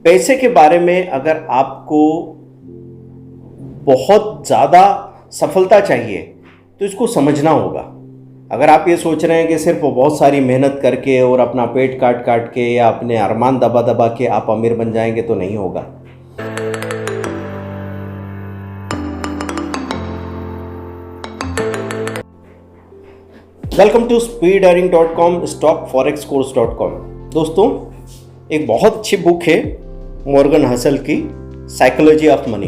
पैसे के बारे में अगर आपको बहुत ज़्यादा सफलता चाहिए तो इसको समझना होगा। अगर आप ये सोच रहे हैं कि सिर्फ बहुत सारी मेहनत करके और अपना पेट काट काट के या अपने अरमान दबा दबा के आप अमीर बन जाएंगे तो नहीं होगा। Welcome to speedearning.com, stockforexcourse.com। दोस्तों, एक बहुत अच्छी बुक है मॉर्गन हसल की, साइकोलॉजी ऑफ मनी।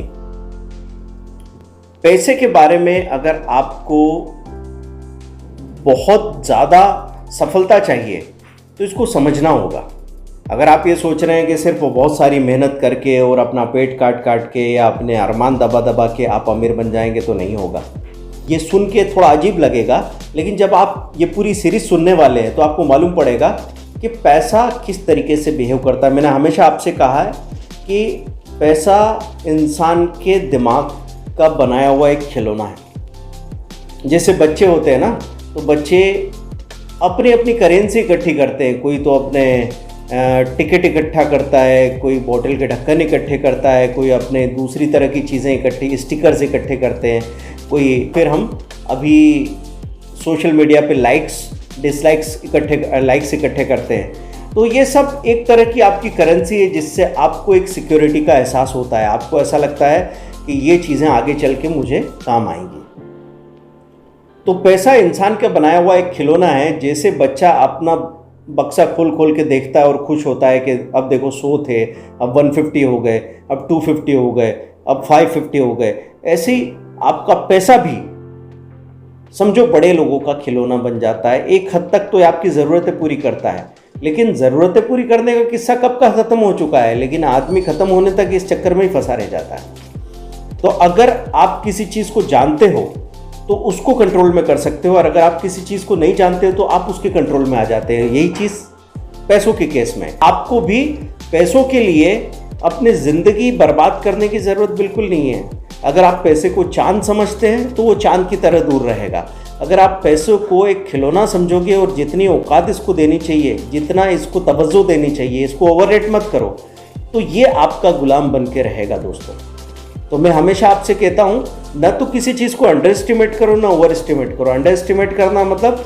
पैसे के बारे में अगर आपको बहुत ज़्यादा सफलता चाहिए तो इसको समझना होगा। अगर आप ये सोच रहे हैं कि सिर्फ बहुत सारी मेहनत करके और अपना पेट काट काट के या अपने अरमान दबा दबा के आप अमीर बन जाएंगे तो नहीं होगा। ये सुन के थोड़ा अजीब लगेगा, लेकिन जब आप ये पूरी सीरीज सुनने वाले हैं तो आपको मालूम पड़ेगा कि पैसा किस तरीके से बिहेव करता है। मैंने हमेशा आपसे कहा है कि पैसा इंसान के दिमाग का बनाया हुआ एक खिलौना है। जैसे बच्चे होते हैं ना, तो बच्चे अपनी अपनी करेंसी इकट्ठी करते हैं। कोई तो अपने टिकट इकट्ठा करता है, कोई बोतल के ढक्कन इकट्ठे करता है, कोई अपने दूसरी तरह की चीज़ें इकट्ठी, स्टिकर्स इकट्ठे करते हैं, कोई फिर हम अभी सोशल मीडिया पे लाइक्स डिसलाइक्स लाइक्स इकट्ठे करते हैं। तो ये सब एक तरह की आपकी करेंसी है जिससे आपको एक सिक्योरिटी का एहसास होता है। आपको ऐसा लगता है कि ये चीज़ें आगे चल के मुझे काम आएंगी। तो पैसा इंसान का बनाया हुआ एक खिलौना है। जैसे बच्चा अपना बक्सा खोल खोल के देखता है और खुश होता है कि अब देखो 100 थे, अब 150 हो गए, अब 250 हो गए, अब 550 हो गए। ऐसे ही आपका पैसा भी समझो बड़े लोगों का खिलौना बन जाता है। एक हद तक तो ये आपकी ज़रूरतें पूरी करता है, लेकिन ज़रूरतें पूरी करने का किस्सा कब का ख़त्म हो चुका है, लेकिन आदमी ख़त्म होने तक इस चक्कर में ही फंसा रह जाता है। तो अगर आप किसी चीज़ को जानते हो तो उसको कंट्रोल में कर सकते हो, और अगर आप किसी चीज़ को नहीं जानते हो तो आप उसके कंट्रोल में आ जाते हैं। यही चीज़ पैसों के केस में। आपको भी पैसों के लिए अपनी ज़िंदगी बर्बाद करने की ज़रूरत बिल्कुल नहीं है। अगर आप पैसे को चांद समझते हैं तो वो चांद की तरह दूर रहेगा। अगर आप पैसों को एक खिलौना समझोगे और जितनी औकात इसको देनी चाहिए, जितना इसको तवज्जो देनी चाहिए, इसको ओवररेट मत करो, तो ये आपका गुलाम बन के रहेगा। दोस्तों, तो मैं हमेशा आपसे कहता हूँ, न तो किसी चीज़ को अंडर एस्टिमेट करो, ना ओवर एस्टिमेट करो। अंडर एस्टिमेट करना मतलब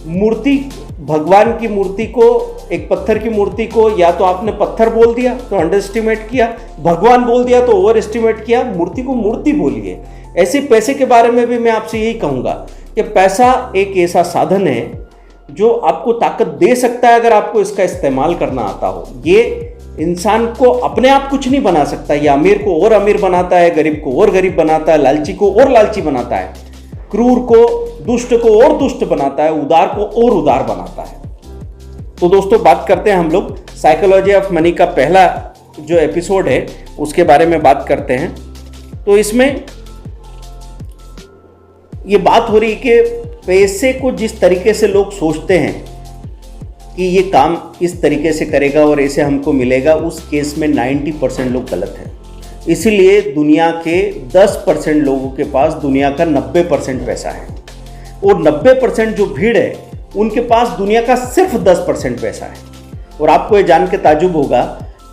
मूर्ति, भगवान की मूर्ति को, एक पत्थर की मूर्ति को या तो आपने पत्थर बोल दिया तो अंडर एस्टिमेट किया, भगवान बोल दिया तो ओवर एस्टिमेट किया। मूर्ति को मूर्ति बोलिए। ऐसे पैसे के बारे में भी मैं आपसे यही कहूँगा कि पैसा एक ऐसा साधन है जो आपको ताकत दे सकता है अगर आपको इसका इस्तेमाल करना आता हो। ये इंसान को अपने आप कुछ नहीं बना सकता। ये अमीर को और अमीर बनाता है, गरीब को और गरीब बनाता है, लालची को और लालची बनाता है, क्रूर को, दुष्ट को और दुष्ट बनाता है, उदार को और उदार बनाता है। तो दोस्तों, बात करते हैं हम लोग साइकोलॉजी ऑफ मनी का पहला जो एपिसोड है उसके बारे में बात करते हैं। तो इसमें ये बात हो रही कि पैसे को जिस तरीके से लोग सोचते हैं कि ये काम इस तरीके से करेगा और ऐसे हमको मिलेगा, उस केस में 90% लोग गलत हैं। इसीलिए दुनिया के 10% लोगों के पास दुनिया का 90% पैसा है, और 90% जो भीड़ है उनके पास दुनिया का सिर्फ 10% पैसा है। और आपको ये जान के ताजुब होगा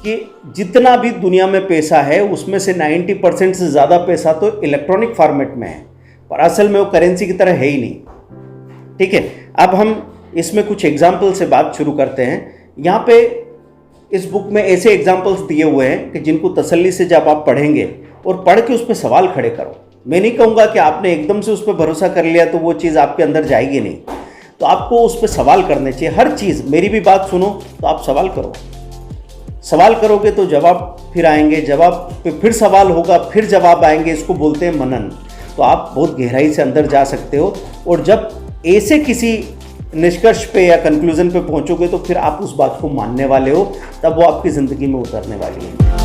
कि जितना भी दुनिया में पैसा है उसमें से 90% से ज़्यादा पैसा तो इलेक्ट्रॉनिक फॉर्मेट में है, पर असल में वो करेंसी की तरह है ही नहीं। ठीक है, अब हम इसमें कुछ एग्जाम्पल से बात शुरू करते हैं। यहाँ पे इस बुक में ऐसे एग्जाम्पल्स दिए हुए हैं कि जिनको तसल्ली से जब आप पढ़ेंगे और पढ़ के उस पर सवाल खड़े करो। मैं नहीं कहूँगा कि आपने एकदम से उस पर भरोसा कर लिया तो वो चीज़ आपके अंदर जाएगी नहीं। तो आपको उस पर सवाल करने चाहिए। हर चीज़, मेरी भी बात सुनो तो आप सवाल करो। सवाल करोगे तो जवाब फिर आएंगे, जवाब पे फिर सवाल होगा, फिर जवाब आएंगे। इसको बोलते हैं मनन। तो आप बहुत गहराई से अंदर जा सकते हो, और जब ऐसे किसी निष्कर्ष पे या कंक्लूजन पे पहुंचोगे तो फिर आप उस बात को मानने वाले हो, तब वो आपकी ज़िंदगी में उतरने वाली है।